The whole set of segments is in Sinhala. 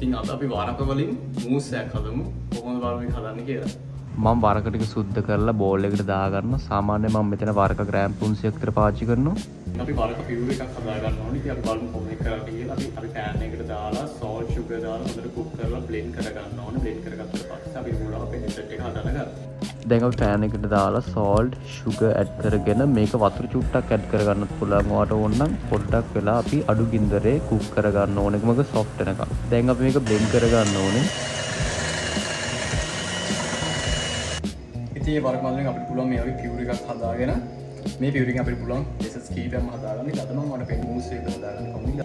ඉතින් අද අපි වරක වලින් මූස් එකක් හදමු. කොහොමද බලමු හදන්නේ කියලා. මම වරක ටික සුද්ධ කරලා බෝල් එකකට දාගන්න. සාමාන්‍යයෙන් මම මෙතන වරක ග්‍රෑම් 300ක් විතර පාවිච්චි කරනවා. අපි වරක පියුර එකක් හදා ගන්න ඕනේ. ඉතින් අපි බලමු කොහොමද කරන්නේ කියලා. අපි pan එකකට දාලා salt sugar දාලා හොඳට cook කරලා blend කර ගන්න ඕනේ. blend කරගත්තට පස්සේ අපි උඩ අපේ dessert එක හදන්න ගන්නවා. දැන් අපි pan එකට දාලා salt sugar add කරගෙන මේක වතුර චුට්ටක් add කරගන්නත් පුළුවන්. ඔයාට ඕන නම් පොඩ්ඩක් වෙලා අපි අඩු ගින්දරේ cook කරගන්න ඕනේ. මොකද soft වෙනකම්. දැන් අපි මේක blend කරගන්න ඕනේ. ඉතින් වරක මල්ලෙන් අපිට පුළුවන් මේ වගේ පියුර එකක් හදාගෙන මේ පියුර එකෙන් අපිට පුළුවන් desserts කීපයක්ම හදාගන්න. ඊට අද මම මට පෙන්න මූස් එක හදාගන්න කොහොමද?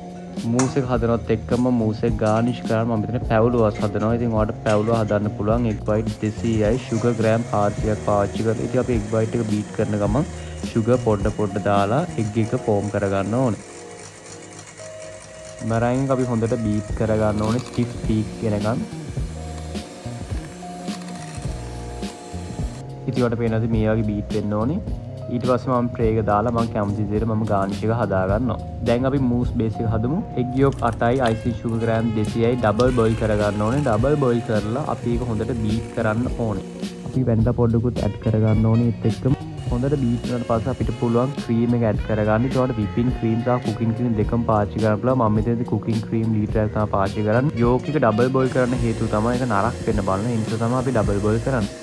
මූස් එක හදනවත් එක්කම මූස් එක ගානිෂ් කරලා මම මෙතන පැවුලුවක් හදනවා. ඉතින් ඔයාලට පැවුලුව හදන්න පුළුවන් egg white 200යි sugar gram 400ක් පාවිච්චි කරලා. ඉතින් අපි egg white එක beat කරන ගමන් sugar පොඩ දාලා egg එක form කරගන්න ඕනේ. මරයින් අපි හොඳට beat කරගන්න ඕනේ stiff peak වෙනකන්. ඉතින් ඔයාලට පේනවාද මේ වගේ beat වෙන්න ඕනේ. ඊට පස්සේ මම tray එක දාලා මම කැමති විදිහට මම garnish එක හදා ගන්නවා. දැන් අපි mousse base එක හදමු. egg yolk 8යි icing sugar gram 200යි double boil කරගන්න ඕනේ. double boil කරලා අපි ඒක හොඳට beat කරන්න ඕනේ. අපි වැනිලා පොඩ්ඩකුත් add කරගන්න ඕනේ. ඒත් එක්කම හොඳට beat කරලා පස්සේ අපිට පුළුවන් cream එක add කරගන්න. ඒකට whipping cream සහ cooking cream දෙකම පාවිච්චි කරන්න පුළුවන්. මම මෙතනදී cooking cream ලීටරයක් තමයි පාවිච්චි කරන්නේ. yolk එක double boil කරන්න හේතුව තමයි ඒක නරක් වෙන්න බලන. ඒ නිසා තමයි අපි double boil කරන්නේ.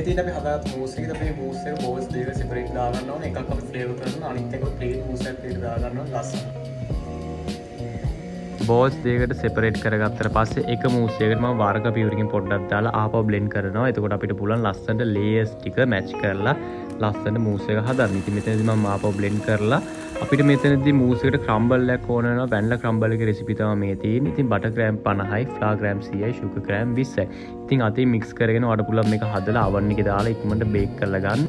ඉතින් අපි හදාගත්ත මූස් එකේ අපි මූස් එක බෝල්ස් දෙකකට separate දා ගන්න ඕනේ. එකක් අපි flavor කරනවා. අනිත් එක plain මූස් එකක් දෙකට දා ගන්න ඕනේ. ලස්සන. බෝල්ස් දෙකකට separate කරගත්තට පස්සේ එක මූස් එකකට මම වර්ග පියවරකින් පොඩ්ඩක් දාලා ආපහු blend කරනවා. එතකොට අපිට පුළුවන් ලස්සනට layers ටික match කරලා ලස්සන මූස් එක හදන්න. ඉතින් මෙතනදී මම ආපහු blend කරලා අපිට මෙතනදී මූස් එකට crumble එකක් ඕන වෙනවා. vanilla crumble එකේ recipe තමයි මේ තියෙන්නේ. ඉතින් butter gram 50යි, flour gram 100යි, sugar gram 20යි. ඉතින් අතේ mix කරගෙන ඔයාලට පුළුවන් මේක හදලා oven එකේ දාලා ඉක්මනට bake කරලා ගන්න.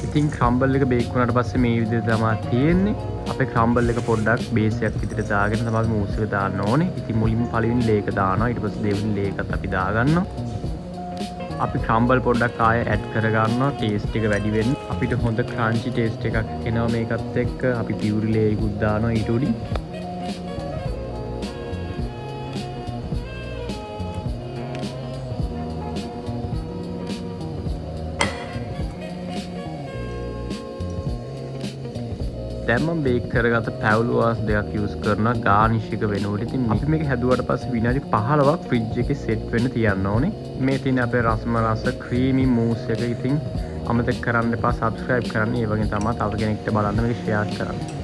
ඉතින් crumble එක bake වුණාට පස්සේ මේ විදිහට තමයි තියෙන්නේ. අපේ crumble එක පොඩ්ඩක් බේස් එකක් විදිහට දාගෙන තමයි මූස් එක දාන්න ඕනේ. ඉතින් මුලින්ම පළවෙනි ලේ එක දානවා. ඊට පස්සේ දෙවෙනි ලේ එකත් අපි දාගන්නවා. අපි crumble පොඩ්ඩක් ආයෙ add කරගන්නවා taste එක වැඩි වෙන්න. අපිට හොඳ crunchy taste එකක් එනවා මේකත් එක්ක. අපි pure layer එකක් දානවා ඊට උඩින්. දැන් මම බේක් කරගත්ත පැවුලුවාස් දෙකක් යූස් කරනවා garnish එක වෙනුවට. ඉතින් අපි මේක හැදුවට පස්සේ විනාඩි 15ක් ෆ්‍රිජ් එකේ සෙට් වෙන්න තියන්න ඕනේ. මේ තියෙන අපේ රසම රස ක්‍රීමි මූස් එක. ඉතින් අමතක කරන්න එපා subscribe කරන්න. ඒ වගේ තමයි තව කෙනෙක්ට බලන්න මේක share කරන්න.